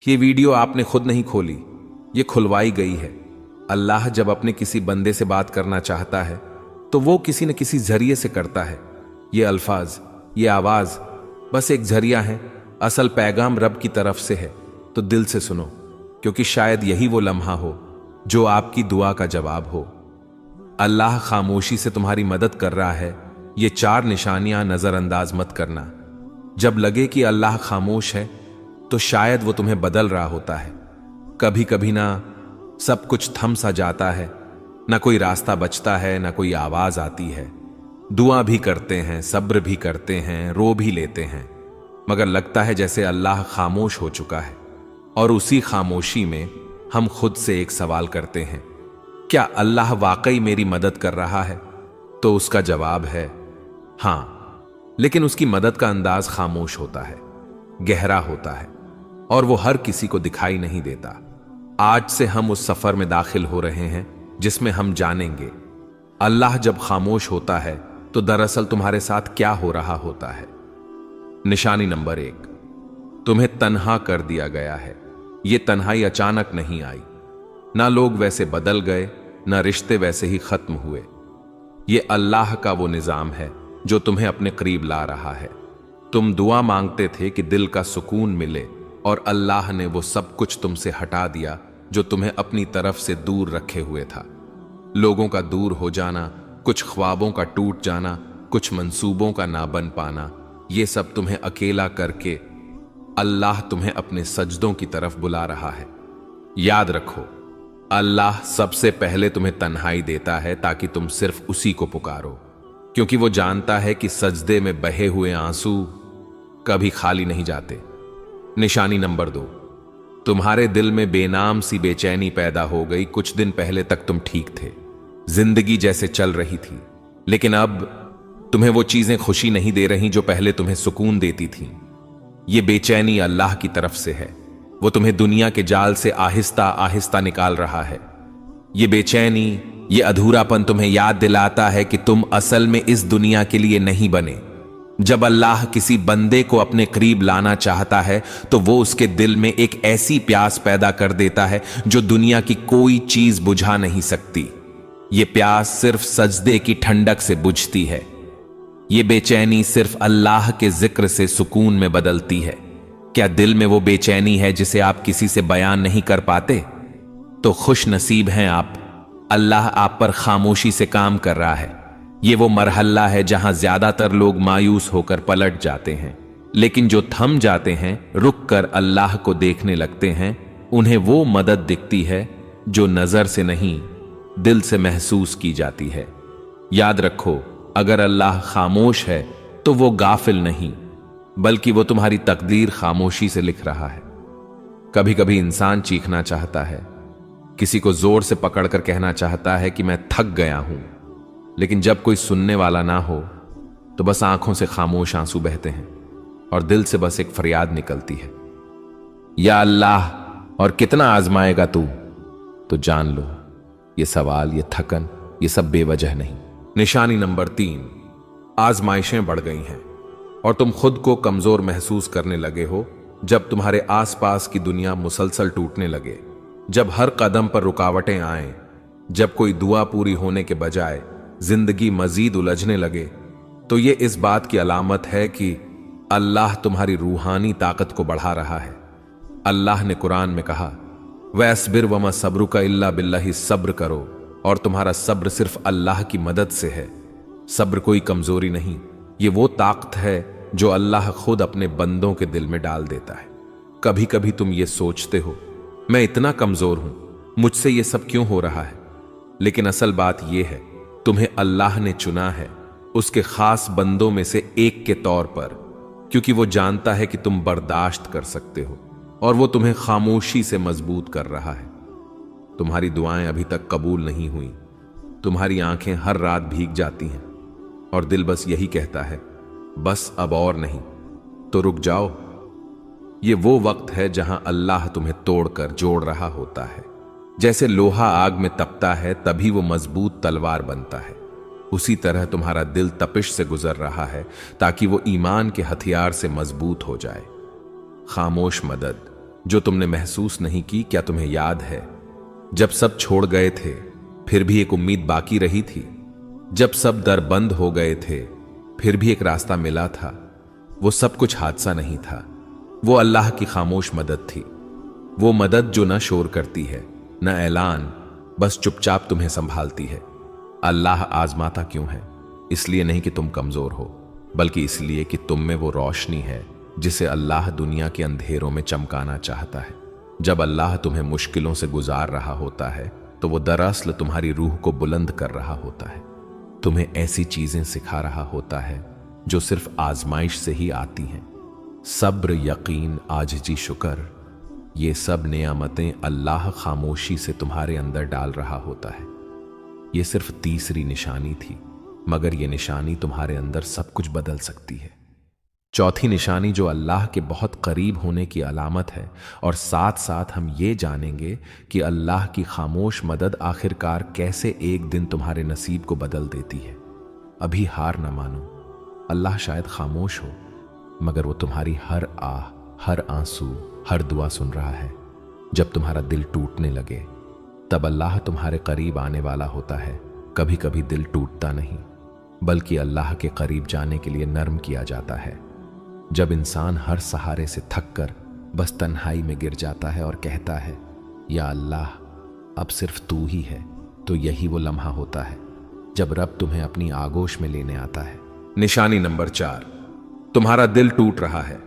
ये वीडियो आपने खुद नहीं खोली, ये खुलवाई गई है। अल्लाह जब अपने किसी बंदे से बात करना चाहता है तो वो किसी न किसी जरिए से करता है। ये अल्फाज, ये आवाज बस एक जरिया है, असल पैगाम रब की तरफ से है। तो दिल से सुनो, क्योंकि शायद यही वो लम्हा हो जो आपकी दुआ का जवाब हो। अल्लाह खामोशी से तुम्हारी मदद कर रहा है, ये 4 निशानियां नजरअंदाज मत करना। जब लगे कि अल्लाह खामोश है तो शायद वो तुम्हें बदल रहा होता है। कभी कभी ना सब कुछ थम सा जाता है, ना कोई रास्ता बचता है, ना कोई आवाज आती है। दुआ भी करते हैं, सब्र भी करते हैं, रो भी लेते हैं, मगर लगता है जैसे अल्लाह खामोश हो चुका है। और उसी खामोशी में हम खुद से एक सवाल करते हैं, क्या अल्लाह वाकई मेरी मदद कर रहा है? तो उसका जवाब है हां, लेकिन उसकी मदद का अंदाज खामोश होता है, गहरा होता है, और वो हर किसी को दिखाई नहीं देता। आज से हम उस सफर में दाखिल हो रहे हैं जिसमें हम जानेंगे अल्लाह जब खामोश होता है तो दरअसल तुम्हारे साथ क्या हो रहा होता है। निशानी नंबर 1, तुम्हें तन्हा कर दिया गया है। यह तन्हाई अचानक नहीं आई, ना लोग वैसे बदल गए, ना रिश्ते वैसे ही खत्म हुए। यह अल्लाह का वो निजाम है जो तुम्हें अपने करीब ला रहा है। तुम दुआ मांगते थे कि दिल का सुकून मिले, और अल्लाह ने वो सब कुछ तुमसे हटा दिया जो तुम्हें अपनी तरफ से दूर रखे हुए था। लोगों का दूर हो जाना, कुछ ख्वाबों का टूट जाना, कुछ मंसूबों का ना बन पाना, ये सब तुम्हें अकेला करके अल्लाह तुम्हें अपने सजदों की तरफ बुला रहा है। याद रखो, अल्लाह सबसे पहले तुम्हें तन्हाई देता है ताकि तुम सिर्फ उसी को पुकारो, क्योंकि वो जानता है कि सजदे में बहे हुए आंसू कभी खाली नहीं जाते। निशानी नंबर 2, तुम्हारे दिल में बेनाम सी बेचैनी पैदा हो गई। कुछ दिन पहले तक तुम ठीक थे, जिंदगी जैसे चल रही थी, लेकिन अब तुम्हें वो चीजें खुशी नहीं दे रही जो पहले तुम्हें सुकून देती थीं। ये बेचैनी अल्लाह की तरफ से है, वो तुम्हें दुनिया के जाल से आहिस्ता आहिस्ता निकाल रहा है। ये बेचैनी, ये अधूरापन तुम्हें याद दिलाता है कि तुम असल में इस दुनिया के लिए नहीं बने। जब अल्लाह किसी बंदे को अपने करीब लाना चाहता है तो वो उसके दिल में एक ऐसी प्यास पैदा कर देता है जो दुनिया की कोई चीज बुझा नहीं सकती। ये प्यास सिर्फ सजदे की ठंडक से बुझती है। ये बेचैनी सिर्फ अल्लाह के जिक्र से सुकून में बदलती है। क्या दिल में वो बेचैनी है जिसे आप किसी से बयान नहीं कर पाते? तो खुश नसीब हैं आप, अल्लाह आप पर खामोशी से काम कर रहा है। ये वो मरहला है जहां ज्यादातर लोग मायूस होकर पलट जाते हैं, लेकिन जो थम जाते हैं, रुक कर अल्लाह को देखने लगते हैं, उन्हें वो मदद दिखती है जो नजर से नहीं, दिल से महसूस की जाती है। याद रखो, अगर अल्लाह खामोश है तो वो गाफिल नहीं, बल्कि वो तुम्हारी तकदीर खामोशी से लिख रहा है। कभी कभी इंसान चीखना चाहता है, किसी को जोर से पकड़कर कहना चाहता है कि मैं थक गया हूं, लेकिन जब कोई सुनने वाला ना हो तो बस आंखों से खामोश आंसू बहते हैं और दिल से बस एक फरियाद निकलती है, या अल्लाह, और कितना आजमाएगा तू? तो जान लो, ये सवाल, ये थकन, ये सब बेवजह नहीं। निशानी नंबर 3, आजमाइशें बढ़ गई हैं और तुम खुद को कमजोर महसूस करने लगे हो। जब तुम्हारे आसपास की दुनिया मुसलसल टूटने लगे, जब हर कदम पर रुकावटें आए, जब कोई दुआ पूरी होने के बजाय जिंदगी मजीद उलझने लगे, तो ये इस बात की अलामत है कि अल्लाह तुम्हारी रूहानी ताकत को बढ़ा रहा है। अल्लाह ने कुरान में कहा, वस्बिर वमा सब्रुका इल्ला बिल्लाहि, सब्र करो और तुम्हारा सब्र सिर्फ अल्लाह की मदद से है। सब्र कोई कमजोरी नहीं, ये वो ताकत है जो अल्लाह खुद अपने बंदों के दिल में डाल देता है। कभी कभी तुम ये सोचते हो, मैं इतना कमजोर हूं, मुझसे ये सब क्यों हो रहा है? लेकिन असल बात यह है, तुम्हें अल्लाह ने चुना है उसके खास बंदों में से एक के तौर पर, क्योंकि वो जानता है कि तुम बर्दाश्त कर सकते हो, और वो तुम्हें खामोशी से मजबूत कर रहा है। तुम्हारी दुआएं अभी तक कबूल नहीं हुई, तुम्हारी आंखें हर रात भीग जाती हैं और दिल बस यही कहता है, बस अब और नहीं। तो रुक जाओ, ये वो वक्त है जहां अल्लाह तुम्हें तोड़कर जोड़ रहा होता है। जैसे लोहा आग में तपता है तभी वो मजबूत तलवार बनता है, उसी तरह तुम्हारा दिल तपिश से गुजर रहा है ताकि वो ईमान के हथियार से मजबूत हो जाए। खामोश मदद, जो तुमने महसूस नहीं की, क्या तुम्हें याद है जब सब छोड़ गए थे फिर भी एक उम्मीद बाकी रही थी? जब सब दर बंद हो गए थे फिर भी एक रास्ता मिला था। वो सब कुछ हादसा नहीं था, वो अल्लाह की खामोश मदद थी। वो मदद जो न शोर करती है न ऐलान, बस चुपचाप तुम्हें संभालती है। अल्लाह आजमाता क्यों है? इसलिए नहीं कि तुम कमजोर हो, बल्कि इसलिए कि तुम में वो रोशनी है जिसे अल्लाह दुनिया के अंधेरों में चमकाना चाहता है। जब अल्लाह तुम्हें मुश्किलों से गुजार रहा होता है तो वो दरअसल तुम्हारी रूह को बुलंद कर रहा होता है, तुम्हें ऐसी चीजें सिखा रहा होता है जो सिर्फ आजमाइश से ही आती हैं। सब्र, यकीन, आजिज़ी, शुक्र, ये सब नेमतें अल्लाह खामोशी से तुम्हारे अंदर डाल रहा होता है। ये सिर्फ तीसरी निशानी थी, मगर ये निशानी तुम्हारे अंदर सब कुछ बदल सकती है। चौथी निशानी जो अल्लाह के बहुत करीब होने की अलामत है, और साथ साथ हम ये जानेंगे कि अल्लाह की खामोश मदद आखिरकार कैसे एक दिन तुम्हारे नसीब को बदल देती है। अभी हार न मानो। अल्लाह शायद खामोश हो, मगर वो तुम्हारी हर आह, हर आंसू, हर दुआ सुन रहा है। जब तुम्हारा दिल टूटने लगे तब अल्लाह तुम्हारे करीब आने वाला होता है। कभी कभी दिल टूटता नहीं, बल्कि अल्लाह के करीब जाने के लिए नर्म किया जाता है। जब इंसान हर सहारे से थक कर बस तन्हाई में गिर जाता है और कहता है, या अल्लाह अब सिर्फ तू ही है, तो यही वो लम्हा होता है जब रब तुम्हें अपनी आगोश में लेने आता है। निशानी नंबर 4, तुम्हारा दिल टूट रहा है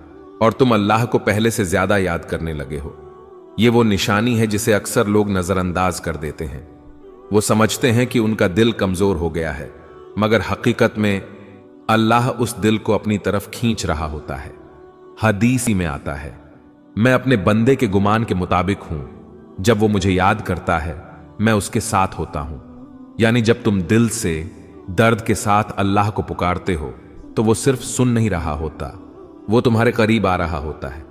और तुम अल्लाह को पहले से ज्यादा याद करने लगे हो। ये वो निशानी है जिसे अक्सर लोग नजरअंदाज कर देते हैं। वो समझते हैं कि उनका दिल कमजोर हो गया है, मगर हकीकत में अल्लाह उस दिल को अपनी तरफ खींच रहा होता है। हदीस में आता है, मैं अपने बंदे के गुमान के मुताबिक हूं, जब वो मुझे याद करता है मैं उसके साथ होता हूं। यानी जब तुम दिल से दर्द के साथ अल्लाह को पुकारते हो तो वो सिर्फ सुन नहीं रहा होता, वो तुम्हारे करीब आ रहा होता है।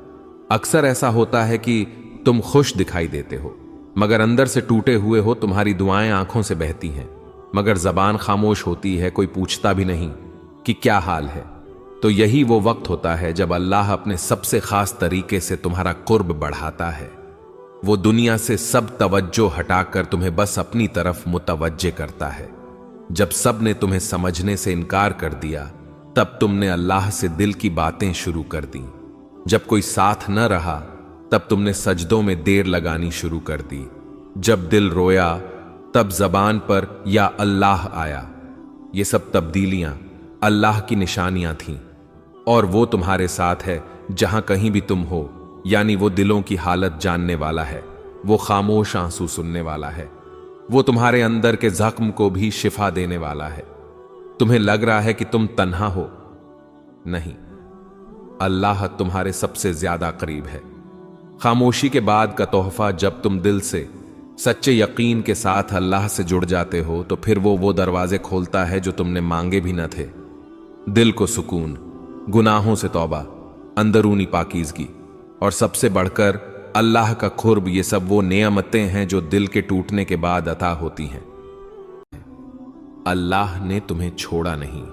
अक्सर ऐसा होता है कि तुम खुश दिखाई देते हो, मगर अंदर से टूटे हुए हो। तुम्हारी दुआएं आंखों से बहती हैं, मगर जबान खामोश होती है, कोई पूछता भी नहीं कि क्या हाल है। तो यही वो वक्त होता है जब अल्लाह अपने सबसे खास तरीके से तुम्हारा कुर्ब बढ़ाता है। वो दुनिया से सब तवज्जो हटाकर तुम्हें बस अपनी तरफ मुतवज्जे करता है। जब सब ने तुम्हें समझने से इनकार कर दिया, तब तुमने अल्लाह से दिल की बातें शुरू कर दी। जब कोई साथ न रहा, तब तुमने सजदों में देर लगानी शुरू कर दी। जब दिल रोया, तब जबान पर या अल्लाह आया। ये सब तब्दीलियां अल्लाह की निशानियां थीं, और वो तुम्हारे साथ है जहां कहीं भी तुम हो। यानी वो दिलों की हालत जानने वाला है, वो खामोश आंसू सुनने वाला है, वो तुम्हारे अंदर के जख्म को भी शिफा देने वाला है। तुम्हें लग रहा है कि तुम तन्हा हो, नहीं, अल्लाह तुम्हारे सबसे ज्यादा करीब है। खामोशी के बाद का तोहफा, जब तुम दिल से सच्चे यकीन के साथ अल्लाह से जुड़ जाते हो, तो फिर वो दरवाजे खोलता है जो तुमने मांगे भी न थे। दिल को सुकून, गुनाहों से तौबा, अंदरूनी पाकीज़गी और सबसे बढ़कर अल्लाह का खुर्ब, ये सब वो नेमतें हैं जो दिल के टूटने के बाद अता होती हैं। अल्लाह ने तुम्हें छोड़ा नहीं,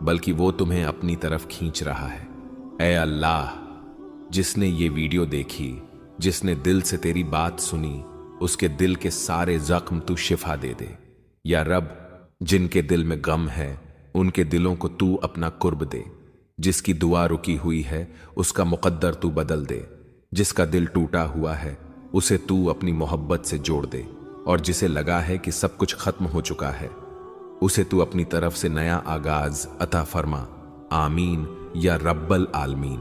बल्कि वो तुम्हें अपनी तरफ खींच रहा है। ऐ अल्लाह, जिसने ये वीडियो देखी, जिसने दिल से तेरी बात सुनी, उसके दिल के सारे जख्म तू शिफा दे दे। या रब, जिनके दिल में गम है उनके दिलों को तू अपना कुर्ब दे। जिसकी दुआ रुकी हुई है उसका मुकद्दर तू बदल दे। जिसका दिल टूटा हुआ है उसे तू अपनी मोहब्बत से जोड़ दे। और जिसे लगा है कि सब कुछ खत्म हो चुका है, उसे तू अपनी तरफ से नया आगाज अता फरमा। आमीन या रब्बल आलमीन।